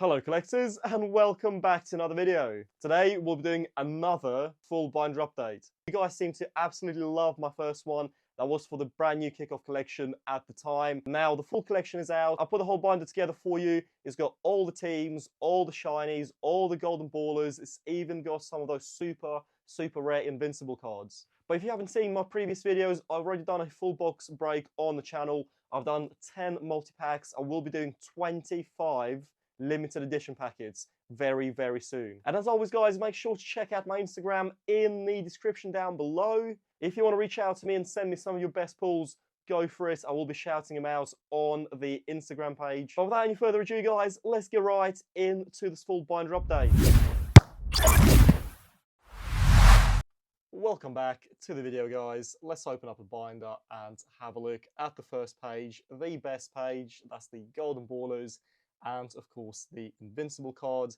Hello collectors and welcome back to another video. Today we'll be doing another full binder update. You guys seem to absolutely love my first one. That was for the brand new kickoff collection at the time. Now the full collection is out. I put the whole binder together for you. It's got all the teams, all the shinies, all the golden ballers. It's even got some of those super rare invincible cards. But if you haven't seen my previous videos, I've already done a full box break on the channel. I've done 10 multi-packs. I will be doing 25 limited edition packets very soon. And as always guys, make sure to check out my Instagram in the description down below. If you want to reach out to me and send me some of your best pulls, go for it. I will be shouting them out on the Instagram page. But without any further ado guys, let's get right into this full binder update. Welcome back to the video guys. Let's open up a binder and have a look at the first page, the best page. That's the golden ballers and of course the invincible card.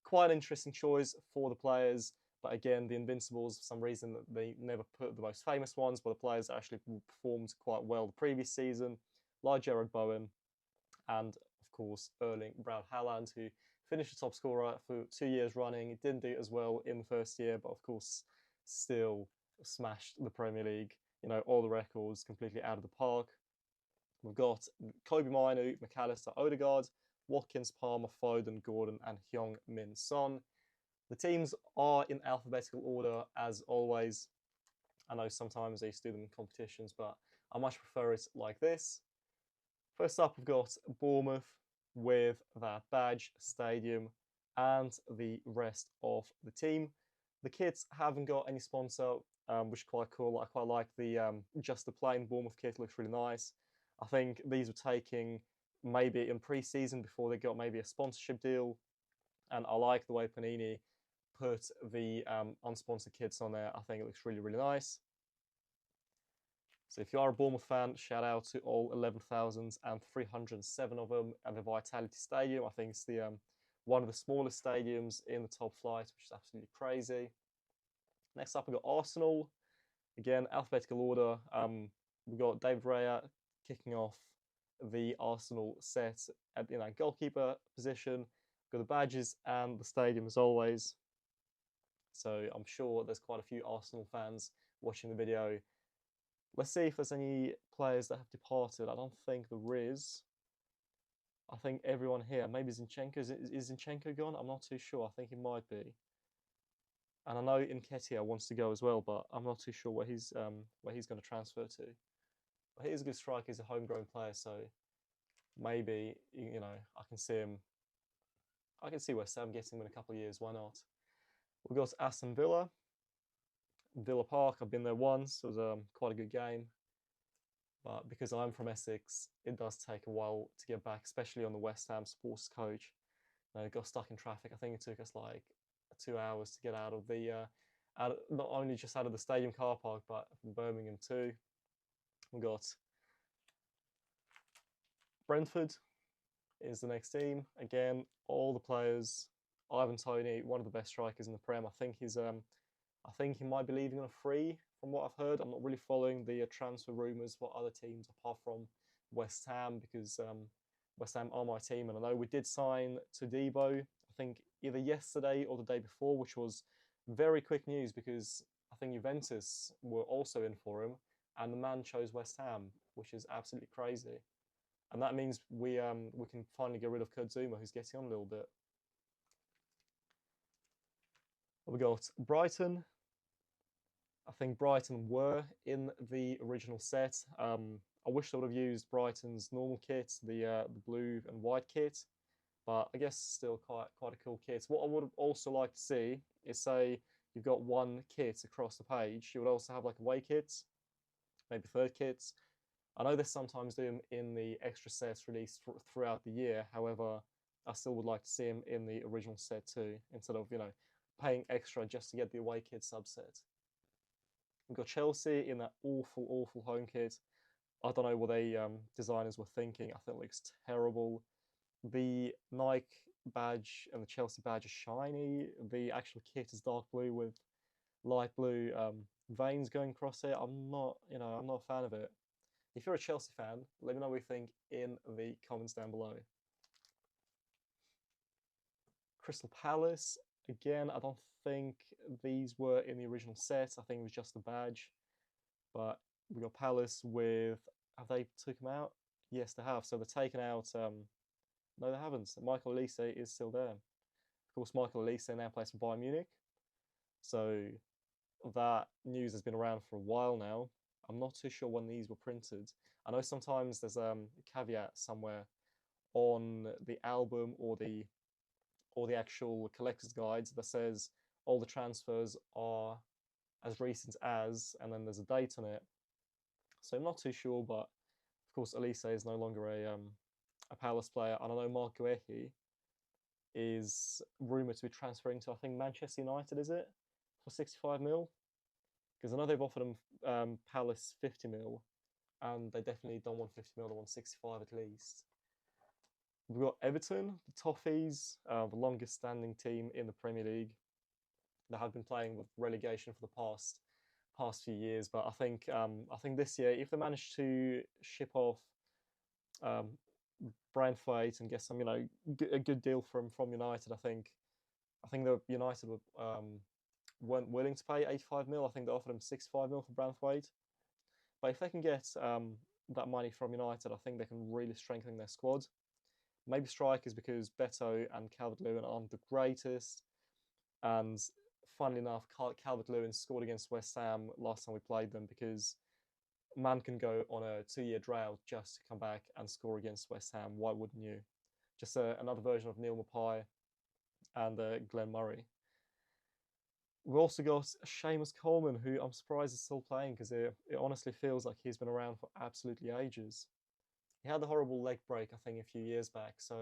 Quite an interesting choice for the players, but again the invincibles, for some reason they never put the most famous ones, but the players actually performed quite well the previous season, like Jared Bowen and of course Erling Braut Haaland, who finished the top scorer for 2 years running. It didn't do as well in the first year, but of course still smashed the Premier League, you know, all the records completely out of the park. We've got Kobe Mainoo, McAllister, Odegaard, Watkins, Palmer, Foden, Gordon and Heung-min Son. The teams are in alphabetical order as always. I know sometimes they used to do them in competitions, but I much prefer it like this. First up, we've got Bournemouth with that badge, stadium and the rest of the team. The kits haven't got any sponsor, which is quite cool. I quite like the just the plain Bournemouth kit, looks really nice. I think these were taking maybe in pre-season before they got maybe a sponsorship deal, and I like the way Panini put the unsponsored kits on there. I think it looks really nice. So if you are a Bournemouth fan, shout out to all 11,307 of them at the Vitality Stadium. I think it's the one of the smallest stadiums in the top flight, which is absolutely crazy. Next up, we've got Arsenal. Again, alphabetical order. We've got David Raya kicking off the Arsenal set at goalkeeper position. We've got the badges and the stadium as always. So I'm sure there's quite a few Arsenal fans watching the video. Let's see if there's any players that have departed. I don't think there is. I think everyone here, maybe Zinchenko, is Zinchenko gone? I'm not too sure. I think he might be. And I know Nketiah wants to go as well, but I'm not too sure where he's going to transfer to. But he's a good striker. He's a homegrown player, so maybe I can see him. I can see West Ham getting him in a couple of years. Why not? We've got Aston Villa, Villa Park. I've been there once. It was quite a good game. But because I'm from Essex, it does take a while to get back, especially on the West Ham supporters coach. Got stuck in traffic. I think it took us like 2 hours to get out of the, not only just out of the stadium car park, but from Birmingham too. We've got Brentford is the next team. Again, all the players. Ivan Toney, one of the best strikers in the Prem. I think I think he might be leaving on a free, from what I've heard. I'm not really following the transfer rumours for other teams apart from West Ham, because West Ham are my team, and I know we did sign Todibo, I think either yesterday or the day before, which was very quick news because I think Juventus were also in for him, and the man chose West Ham, which is absolutely crazy. And that means we can finally get rid of Kurt Zouma, who's getting on a little bit. We got Brighton. I think Brighton were in the original set. I wish I would have used Brighton's normal kit, the blue and white kit, but I guess still quite a cool kit. What I would also like to see is, say you've got one kit across the page, you would also have like away kits, maybe third kits. I know they sometimes do them in the extra sets released throughout the year. However, I still would like to see them in the original set too, instead of paying extra just to get the away kit subset. We've got Chelsea in that awful home kit. I don't know what they designers were thinking. I think it looks terrible. The Nike badge and the Chelsea badge are shiny. The actual kit is dark blue with light blue veins going across it. I'm not a fan of it. If you're a Chelsea fan, let me know what you think in the comments down below. Crystal Palace, again, I don't think these were in the original set. I think it was just a badge. But we got Palace with, have they took him out? Yes, they have. So they're taken out. No, they haven't. Michael Elise is still there. Of course, Michael Elise now plays for Bayern Munich. So that news has been around for a while now. I'm not too sure when these were printed. I know sometimes there's a caveat somewhere on the album or the actual collector's guides that says all the transfers are as recent as, and then there's a date on it. So I'm not too sure, but of course Elise is no longer a Palace player, and I know Mark Guehi is rumoured to be transferring to, I think, Manchester United, is it, for 65 mil? Because I know they've offered him Palace 50 mil, and they definitely don't want 50 mil, they want 65 at least. We've got Everton, the Toffees, the longest standing team in the Premier League. They have been playing with relegation for the past few years, but I think this year, if they manage to ship off Brentford and get some, a good deal from United, I think the United weren't willing to pay 85 mil. I think they offered them 65 mil for Brentford. But if they can get that money from United, I think they can really strengthen their squad. Maybe strikers, because Beto and Calvert-Lewin aren't the greatest. And funnily enough, Calvert-Lewin scored against West Ham last time we played them, because man can go on a 2-year drought just to come back and score against West Ham. Why wouldn't you? Just another version of Neil Maupay and Glenn Murray. We've also got Seamus Coleman, who I'm surprised is still playing, because it honestly feels like he's been around for absolutely ages. He had a horrible leg break, I think, a few years back. So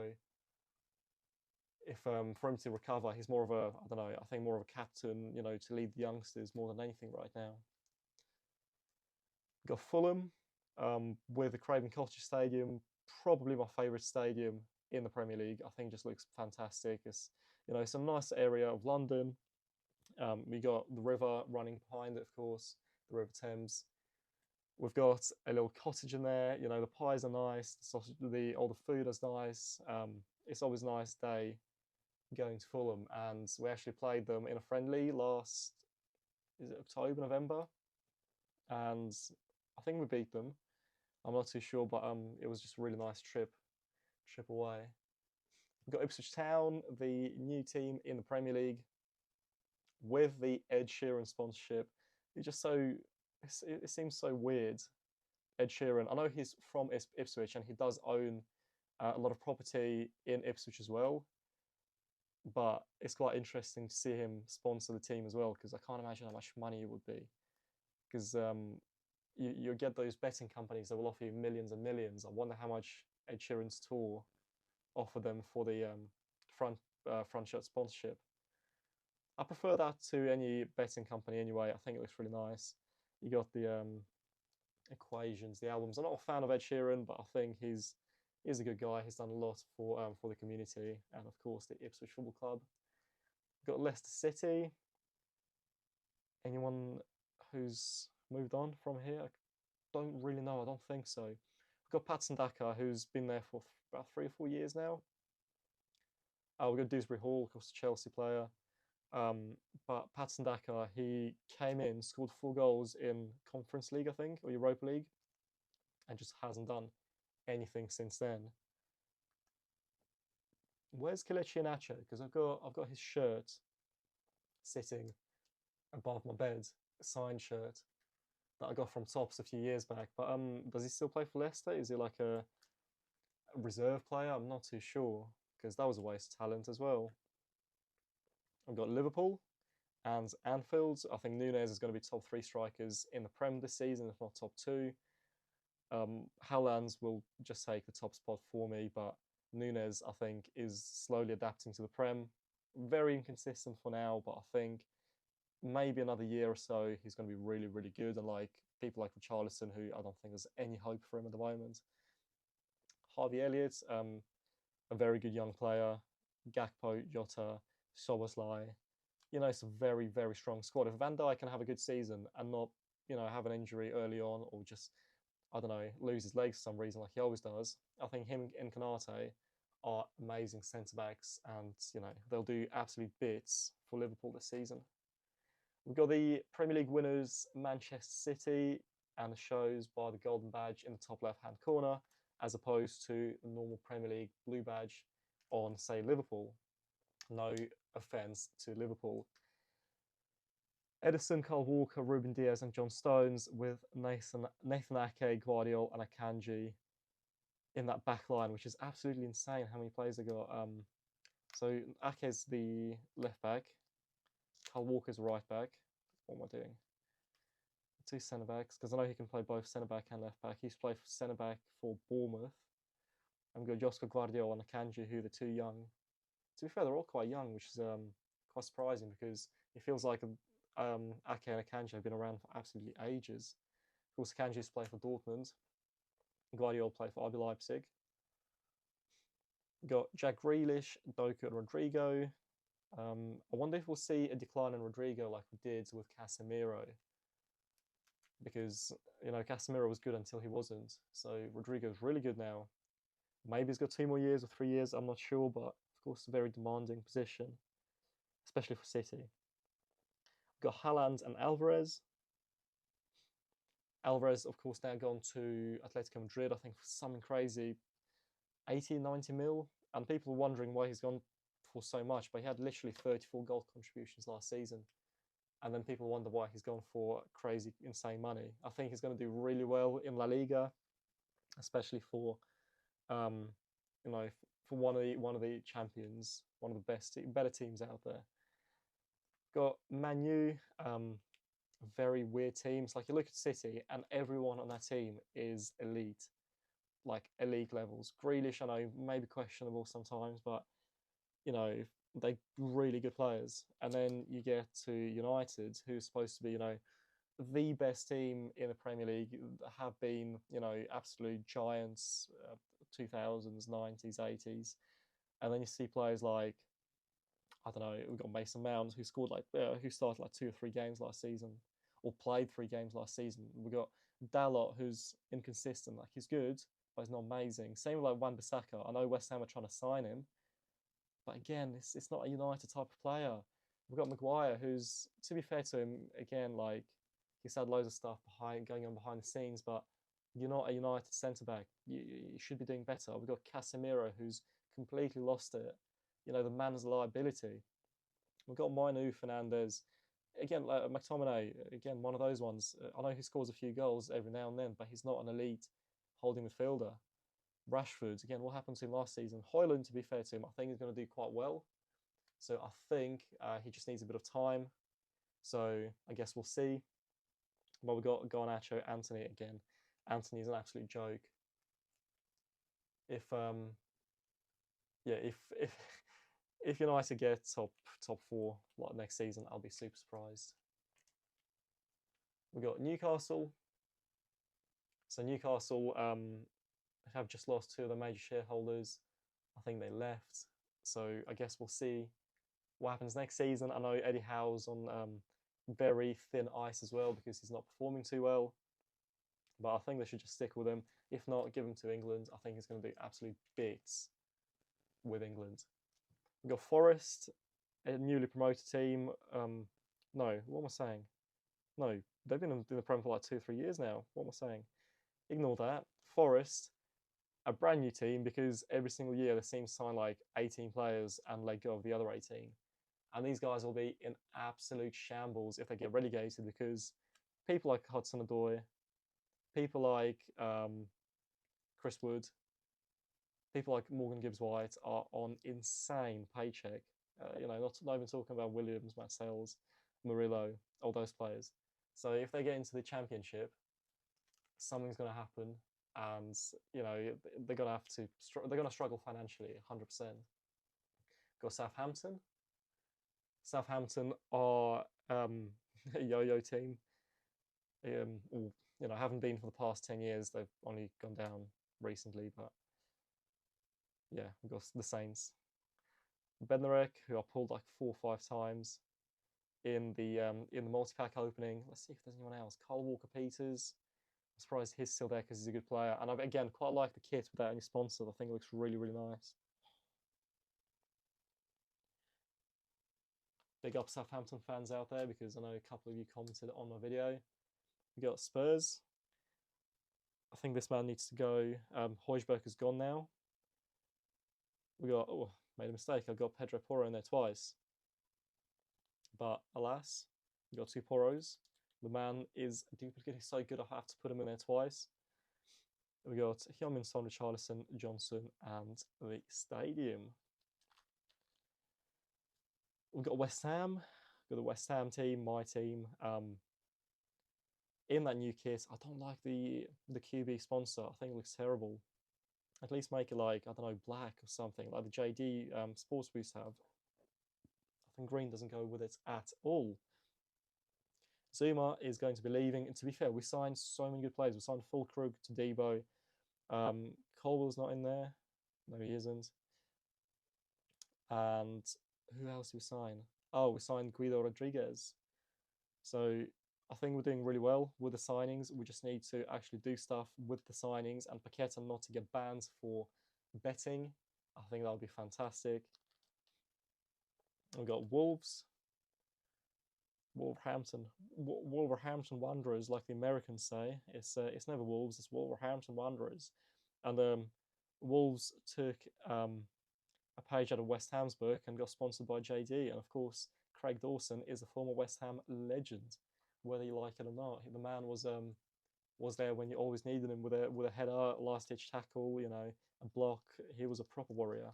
if for him to recover, he's more of a, I don't know, I think more of a captain, to lead the youngsters more than anything right now. We've got Fulham with the Craven Cottage Stadium, probably my favourite stadium in the Premier League. I think it just looks fantastic. It's, it's a nice area of London. We got the river running behind it, of course, the River Thames. We've got a little cottage in there. The pies are nice. The sausage, all the food is nice. It's always a nice day going to Fulham, and we actually played them in a friendly is it October, November? And I think we beat them. I'm not too sure, but it was just a really nice trip away. We've got Ipswich Town, the new team in the Premier League, with the Ed Sheeran sponsorship. It seems so weird. Ed Sheeran, I know he's from Ipswich, and he does own a lot of property in Ipswich as well, but it's quite interesting to see him sponsor the team as well, because I can't imagine how much money it would be, because you get those betting companies that will offer you millions and millions. I wonder how much Ed Sheeran's tour offer them for the front shirt sponsorship. I prefer that to any betting company anyway. I think it looks really nice. You got the Equations, the albums. I'm not a fan of Ed Sheeran, but I think he's a good guy. He's done a lot for the community, and of course the Ipswich Football Club. We've got Leicester City. Anyone who's moved on from here? I don't really know. I don't think so. We've got Patson Daka, who's been there for about 3 or 4 years now. We've got Dewsbury Hall, of course, a Chelsea player. But Patson Daka, he came in, scored 4 goals in Conference League, I think, or Europa League, and just hasn't done anything since then. Where's Kelechi Iheanacho? Because I've got his shirt sitting above my bed, a signed shirt that I got from Tops a few years back. But does he still play for Leicester? Is he like a reserve player? I'm not too sure, because that was a waste of talent as well. I've got Liverpool and Anfield. I think Nunez is going to be top 3 strikers in the Prem this season, if not top 2. Haaland will just take the top spot for me, but Nunez, I think, is slowly adapting to the Prem. Very inconsistent for now, but I think maybe another year or so, he's going to be really, really good. And like people like Richarlison, who I don't think there's any hope for him at the moment. Harvey Elliott, a very good young player. Gakpo, Jota, Szoboszlai. It's a very, very strong squad. If Van Dijk can have a good season and not, have an injury early on, or just, I don't know, lose his legs for some reason like he always does, I think him and Konate are amazing centre-backs, and, you know, they'll do absolute bits for Liverpool this season. We've got the Premier League winners, Manchester City, and the shows by the golden badge in the top left-hand corner, as opposed to the normal Premier League blue badge on, say, Liverpool. No offence to Liverpool. Edison, Kyle Walker, Ruben Diaz, and John Stones, with Nathan Ake, Guardiola, and Akanji in that back line, which is absolutely insane how many players they got. So Ake's the left back, Kyle Walker's right back. What am I doing? Two centre backs, because I know he can play both centre back and left back. He's played centre back for Bournemouth. And we've got Josko Guardiola and Akanji, who are the two young. To be fair, they're all quite young, which is quite surprising, because it feels like Ake and Akanji have been around for absolutely ages. Of course, Akanji's played for Dortmund. Guardiola played for RB Leipzig. We've got Jack Grealish, Doku, and Rodrigo. I wonder if we'll see a decline in Rodrigo like we did with Casemiro, because, you know, Casemiro was good until he wasn't. So Rodrigo's really good now. Maybe he's got 2 more years or 3 years, I'm not sure, but of course, a very demanding position, especially for City. We've got Haaland and Alvarez. Alvarez, of course, now gone to Atletico Madrid, I think, for something crazy, 80, 90 mil. And people are wondering why he's gone for so much, but he had literally 34 goal contributions last season. And then people wonder why he's gone for crazy, insane money. I think he's going to do really well in La Liga, especially for, you know, for one of the champions, one of the better teams out there. Got Man U, very weird teams. Like, you look at City, and everyone on that team is elite, like elite levels. Grealish, I know, maybe questionable sometimes, but, you know, they're really good players. And then you get to United, who's supposed to be, you know, the best team in the Premier League, have been, you know, absolute giants, 2000s, 90s, 80s. And then you see players like, I don't know, we've got Mason Mount, who scored who started like 2 or 3 games last season, or played 3 games last season. We've got Dalot, who's inconsistent. Like, he's good, but he's not amazing. Same with like Wan-Bissaka. I know West Ham are trying to sign him, but again, it's not a United type of player. We've got Maguire, who's, to be fair to him, again, like, he's had loads of stuff going on behind the scenes, but you're not a United centre-back. You should be doing better. We've got Casemiro, who's completely lost it. You know, the man is a liability. We've got Mainu, Fernandes. Again, McTominay, again, one of those ones. I know he scores a few goals every now and then, but he's not an elite holding midfielder. Rashford, again, what happened to him last season? Højlund, to be fair to him, I think he's going to do quite well. So I think he just needs a bit of time. So I guess we'll see. But we've got Garnacho, Anthony again. Anthony's an absolute joke. If if United get top 4 like next season, I'll be super surprised. We've got Newcastle. So Newcastle have just lost 2 of their major shareholders. I think they left. So I guess we'll see what happens next season. I know Eddie Howe's on very thin ice as well, because he's not performing too well. But I think they should just stick with him. If not, give him to England. I think he's going to do absolute bits with England. We've got Forest, a newly promoted team. No, what am I saying? No, they've been in the Prem for like 2 or 3 years now. What am I saying? Ignore that. Forest, a brand new team, because every single year they seem to sign like 18 players and let go of the other 18. And these guys will be in absolute shambles if they get relegated, because people like Hudson-Odoi, people like Chris Wood, people like Morgan Gibbs-White are on insane paycheck. You know, not even talking about Williams, Matt Sales, Murillo, all those players. So if they get into the Championship, something's going to happen, and, you know, they're going to struggle financially, 100%. Got Southampton. Southampton are a yo-yo team. Or, you know, haven't been for the past 10 years. They've only gone down recently, but yeah, we've got the Saints. Bednarek, who are pulled like 4 or 5 times in the multi-pack opening. Let's see if there's anyone else. Kyle Walker-Peters. I'm surprised he's still there because he's a good player. And I've, again, quite like the kit without any sponsors. I think it looks really, really nice. Big up Southampton fans out there, because I know a couple of you commented on my video. We got Spurs. I think this man needs to go. Højbjerg is gone now. We got, oh, made a mistake. I got Pedro Porro in there twice. But alas, we got 2 Poros. The man is a duplicate. He's so good, I have to put him in there twice. We got Heung-min Son, Richarlison, Johnson, and the stadium. We've got West Ham. We've got the West Ham team, my team. In that new kit, I don't like the QB sponsor. I think it looks terrible. At least make it like, I don't know, black or something, like the JD Sports Boost have. I think green doesn't go with it at all. Zuma is going to be leaving. And to be fair, we signed so many good players. We signed Fulkrug to Debo. Colwell's not in there. No, he isn't. And who else did we sign? Oh, we signed Guido Rodriguez. So I think we're doing really well with the signings. We just need to actually do stuff with the signings, and Paqueta not to get banned for betting. I think that would be fantastic. We've got Wolves. Wolverhampton Wanderers, like the Americans say. It's never Wolves, it's Wolverhampton Wanderers. And Wolves took a page out of West Ham's book and got sponsored by JD. And of course, Craig Dawson is a former West Ham legend, whether you like it or not. The man was there when you always needed him, with a header, last ditch tackle, you know, a block. He was a proper warrior.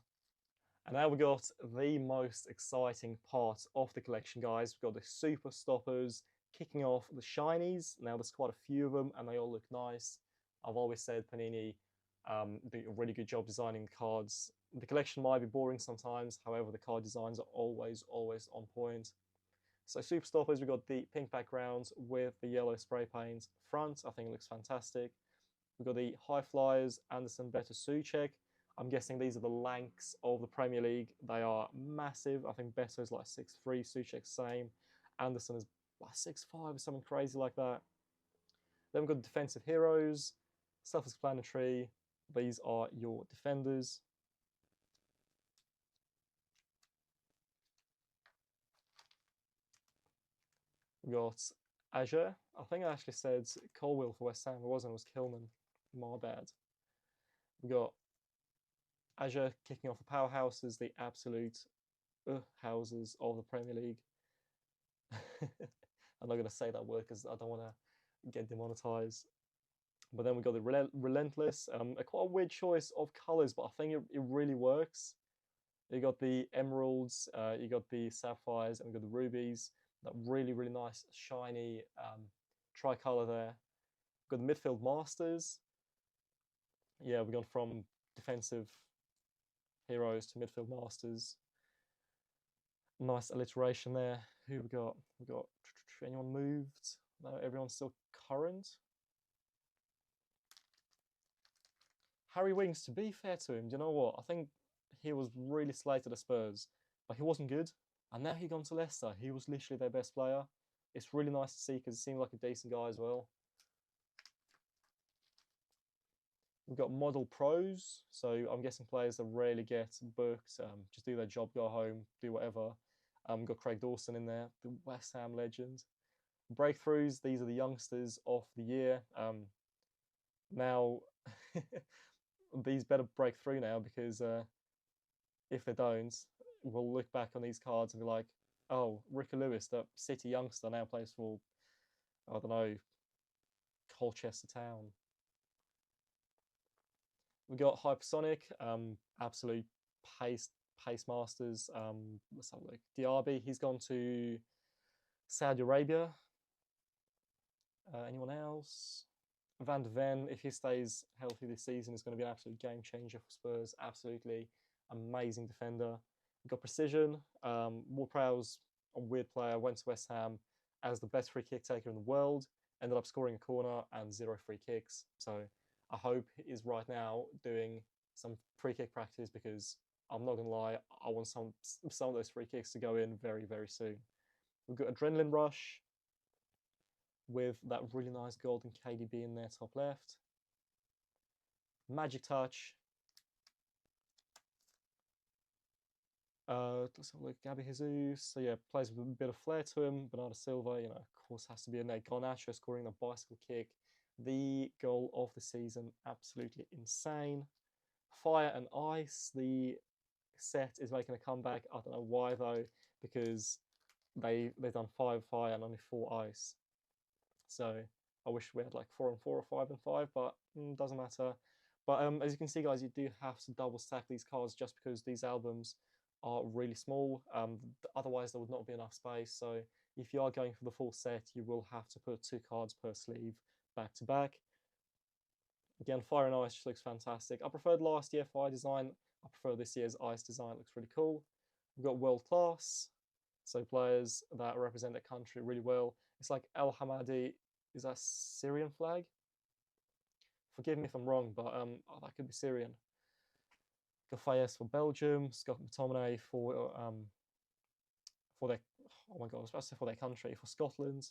And now we got the most exciting part of the collection, guys. We've got the super stoppers, kicking off the shinies. Now there's quite a few of them, and they all look nice. I've always said Panini do a really good job designing cards. The collection might be boring sometimes, however, the card designs are always on point. So super stoppers, we've got the pink backgrounds with the yellow spray paint front. I think it looks fantastic. We've got the high flyers, Anderson, Better, Souček. I'm guessing these are the Lanks of the Premier League. They are massive. I think Better is like 6'3", Souček same. Anderson is like 6'5", or something crazy like that. Then we've got the defensive heroes. Self-explanatory. These are your defenders. We've got Azure. I think I actually said Colwell for West Ham. It wasn't, it was Kilman. My bad. We've got Azure kicking off the powerhouses, the absolute houses of the Premier League. I'm not going to say that word because I don't want to get demonetized. But then we got the Relentless, a quite a weird choice of colors, but I think it really works. You got the emeralds, you got the sapphires, and we got the rubies. That really nice shiny tricolor there. We've got the midfield masters. Yeah, we've gone from defensive heroes to midfield masters. Nice alliteration there. Who we got? We got anyone moved? No, everyone's still current. Harry Winks, to be fair to him, do you know what? I think he was really slated at Spurs, but he wasn't good. And now he's gone to Leicester. He was literally their best player. It's really nice to see because he seemed like a decent guy as well. We've got model pros, so I'm guessing players that rarely get booked, just do their job, go home, do whatever. We've got Craig Dawson in there, the West Ham legend. Breakthroughs, these are the youngsters of the year. Now, these better break through now, because if they don't, we'll look back on these cards and be like, oh, Ricky Lewis, that City youngster, now plays for, I don't know, Colchester Town. We got Hypersonic, absolute pace masters. Let's have a look. Diaby, he's gone to Saudi Arabia. Anyone else? Van de Ven, if he stays healthy this season, is going to be an absolute game changer for Spurs. Absolutely amazing defender. We've got Precision. Ward-Prowse, a weird player, went to West Ham as the best free kick taker in the world. Ended up scoring a corner and 0 free kicks. So I hope he is right now doing some free kick practice, because I'm not going to lie, I want some of those free kicks to go in very soon. We've got Adrenalyn Rush with that really nice golden KDB in there, top left. Magic Touch. Let's have a look. Gabby Jesus. So yeah, plays with a bit of flair to him. Bernardo Silva, of course, has to be in there. Garnacho scoring the bicycle kick. The goal of the season. Absolutely insane. Fire and Ice. The set is making a comeback. I don't know why though, because they've done 5 fire and only 4 ice. So I wish we had like 4 and 4 or 5 and 5, but doesn't matter. But as you can see, guys, you do have to double stack these cards just because these albums are really small. Otherwise, there would not be enough space. So if you are going for the full set, you will have to put 2 cards per sleeve back to back. Again, Fire and Ice just looks fantastic. I preferred last year Fire design. I prefer this year's Ice design. It looks really cool. We've got World Class. So players that represent their country really well. It's like El Hamadi. Is that Syrian flag? Forgive me if I'm wrong, but that could be Syrian. Gafayes for Belgium. Scott McTominay for their, oh my god, I was about to say for their country, for Scotland.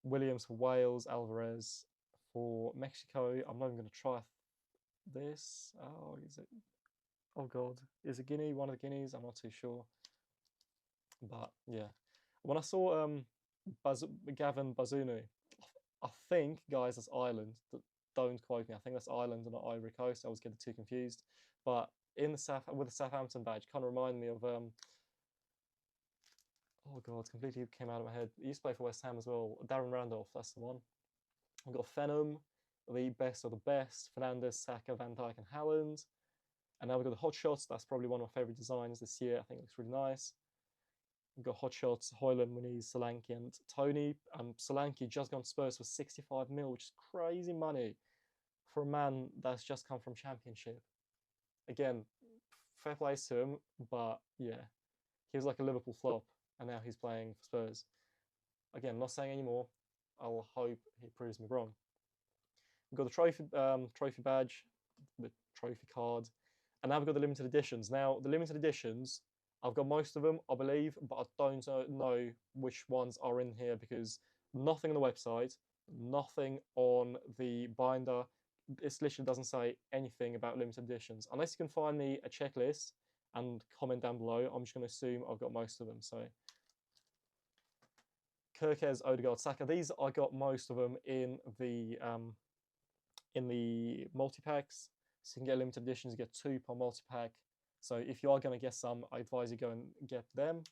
Williams for Wales. Alvarez for Mexico. I'm not even going to try this. Oh, is it? Oh god, is it Guinea? One of the Guineas? I'm not too sure. But yeah, when I saw Gavin Bazunu, I think, guys, that's Ireland. Don't quote me. I think that's Ireland and not Ivory Coast. I was getting too confused. But in the with the Southampton badge, kind of remind me of oh god, completely came out of my head. He used to play for West Ham as well. Darren Randolph, that's the one. We've got Phenom, the best of the best. Fernandes, Saka, Van Dijk, and Haaland. And now we've got the Hot Shots. That's probably one of my favourite designs this year. I think it looks really nice. We've got Hot Shots, Højlund, Muniz, Solanke, and Tony. Solanke just gone to Spurs for 65 mil, which is crazy money for a man that's just come from Championship. Again, fair play to him, but yeah, he was like a Liverpool flop, and now he's playing for Spurs. Again, not saying anymore. I'll hope he proves me wrong. We've got the trophy badge, the trophy card, and now we've got the limited editions. Now, the limited editions, I've got most of them, I believe, but I don't know which ones are in here because nothing on the website, nothing on the binder. It literally doesn't say anything about limited editions. Unless you can find me a checklist and comment down below, I'm just going to assume I've got most of them. So, Kirkes, Odegaard, Saka. These I got most of them in the multi-packs. So you can get limited editions, you get 2 per multi-pack. So if you are going to get some, I advise you go and get them.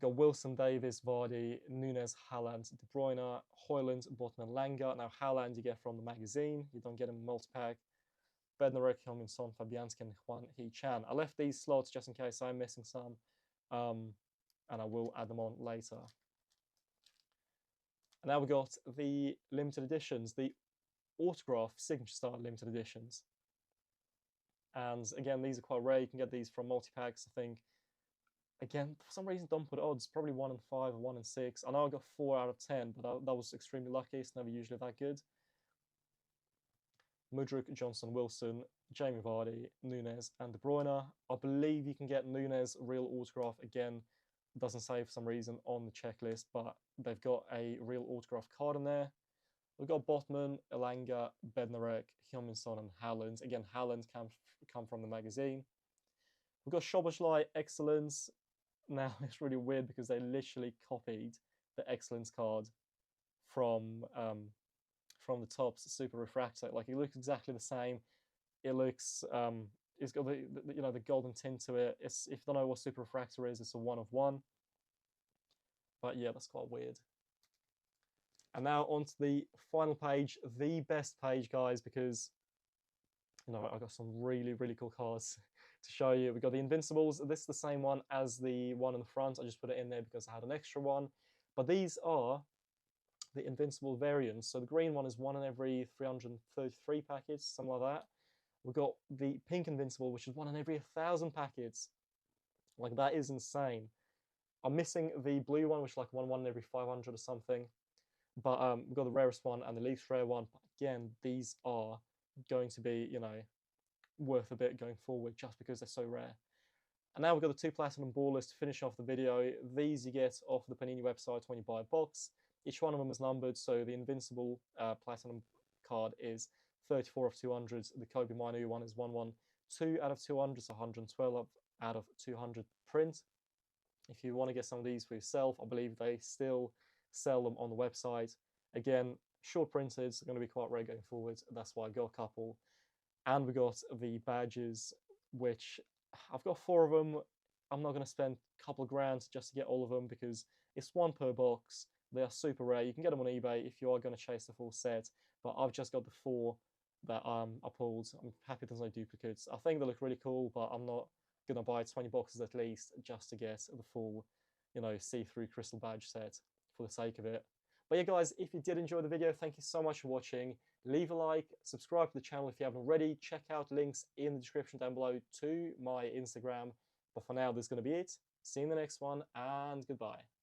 Got Wilson, Davis, Vardy, Nunes, Haaland, De Bruyne, Højlund, Botman, Langer. Now Haaland you get from the magazine. You don't get him in multi-pack. Bednarek, Heung-min Son, Fabianski, and Hwan Hee-chan. I left these slots just in case I'm missing some. And I will add them on later. And now we've got the limited editions, the autograph signature style limited editions. And again, these are quite rare. You can get these from multi-packs, I think. Again, for some reason, don't put odds. Probably 1 in 5 or 1 in 6. I know I got 4 out of 10, but that was extremely lucky. It's never usually that good. Mudryk, Johnson, Wilson, Jamie Vardy, Nunes, and De Bruyne. I believe you can get Nunes real autograph. Again, doesn't say for some reason on the checklist, but they've got a real autograph card in there. We've got Botman, Elanga, Bednarek, Heung-min Son, and Haaland. Again, Haaland can come from the magazine. We've got Szoboszlai, Excellence. Now, it's really weird because they literally copied the Excellence card from the Topps Super Refractor. Like, it looks exactly the same. It looks, it's got the golden tint to it. If you don't know what Super Refractor is, it's a 1 of 1. But yeah, that's quite weird. And now onto the final page, the best page, guys, because I've got some really, really cool cards to show you. We've got the Invincibles. This is the same one as the one in the front. I just put it in there because I had an extra one. But these are the Invincible variants. So the green one is 1 in every 333 packets, something like that. We've got the pink Invincible, which is 1 in every 1,000 packets. Like, that is insane. I'm missing the blue one, which is like 1 in every 500 or something. But we've got the rarest one and the least rare one. But again, these are going to be, worth a bit going forward just because they're so rare. And now we've got the 2 Platinum Ballers to finish off the video. These you get off the Panini website when you buy a box. Each one of them is numbered, so the Invincible Platinum card is 34 of 200. The Kobe Manu one is 1/1 2 out of 200, so 112 out of 200 print. If you want to get some of these for yourself, I believe they still sell them on the website. Again, short printed, so going to be quite rare going forward. That's why I got a couple. And we got the badges, which I've got 4 of them. I'm not going to spend a couple of grand just to get all of them because it's 1 per box. They are super rare. You can get them on eBay if you are going to chase the full set, but I've just got the 4 that I pulled. I'm happy there's no duplicates. I think they look really cool, but I'm not going to buy 20 boxes at least just to get the full, you know, see-through crystal badge set for the sake of it. But yeah, guys, if you did enjoy the video, thank you so much for watching. Leave a like, subscribe to the channel if you haven't already. Check out links in the description down below to my Instagram. But for now, this is going to be it. See you in the next one, and goodbye.